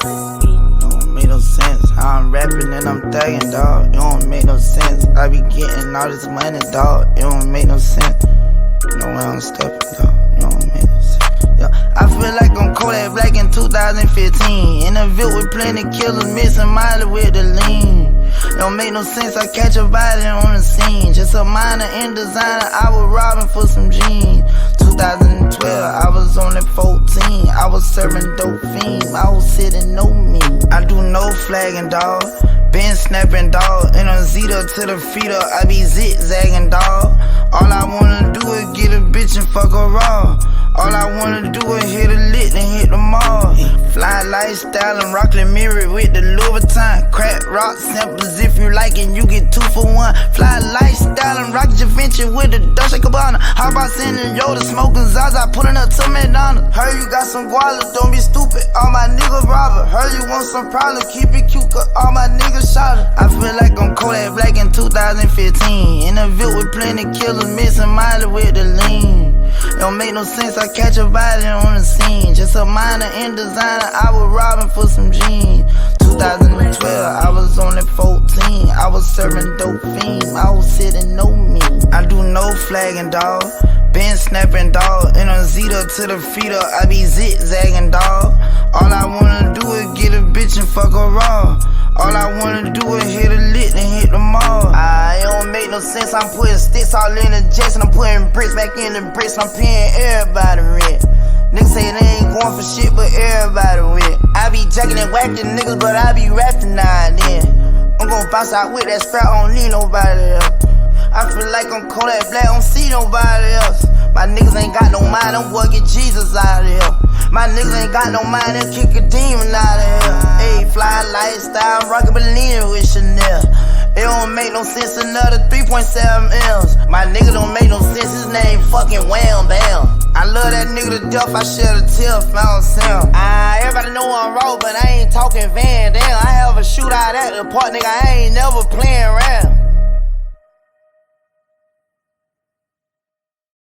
Don't make no sense. How I'm rapping and I'm thugging, dawg. It don't make no sense. I be getting all this money, dawg. It don't make no sense. You know where I'm stepping, dawg. It don't make no sense. Yeah, I feel like I'm Kodak Black in 2015. In a Ville with plenty killers, missing Miley with the lean. Don't make no sense, I catch a body on the scene. Just a minor in designer, I was robbing for some jeans. 2012, I was only 14. I was serving dope fiends, I was sitting no me. I do no flagging, dawg. Been snapping, dawg. In a Zeta to the feeder, I be zigzagging, dawg. All I wanna do is get a bitch and fuck her raw. All I wanna do is hit a lick and hit the mall. Fly lifestyle and rock the mirror with the Louis Vuitton. Crack rock samples if you like it, you get 2 for 1. Fly lifestyle and rock Javinci with the Dolce Gabbana. How about sending Yoda smoking Zaza, pulling up to McDonald's. Heard you got some guala, don't be stupid, all my niggas robber. Heard you want some problems, keep it cute, cause all my niggas shot her. I feel like I'm Kodak Black in 2015. In a Ville with plenty killers, missing Miley with the lean. Don't make no sense, I catch a body on the scene. Just a minor in designer, I was robbing for some jeans. 2012, I was only 14. I was serving dope fiends, I was sitting no me. I do no flagging, dawg. Been snapping, dawg. In a Zeta to the feeder, I be zigzagging, dawg. All I wanna do is get a bitch and fuck her raw. All I wanna do is hit a lick and hit the mall. It don't make no sense, I'm putting sticks all in the jets and I'm putting bricks back in the bricks. I'm paying everybody rent. Niggas say they ain't going for shit, but everybody rent. I be jacking and whacking niggas, but I be rapping now and then. I'm gon' bounce out with that strap, I don't need nobody else. I feel like I'm Kodak Black, don't see nobody else. My niggas ain't got no mind, I'm what get Jesus out of here. My niggas ain't got no mind, they'll kick a demon out of here. Ayy, fly lifestyle, rockin' Bellini with Chanel. It don't make no sense, another 3.7 M's. My nigga don't make no sense, his name fucking Wham Bam. I love that nigga to death, I shed a tear, found Sam. Everybody know I'm raw, but I ain't talking Van Dam. I have a shootout at the park, nigga, I ain't never playing around.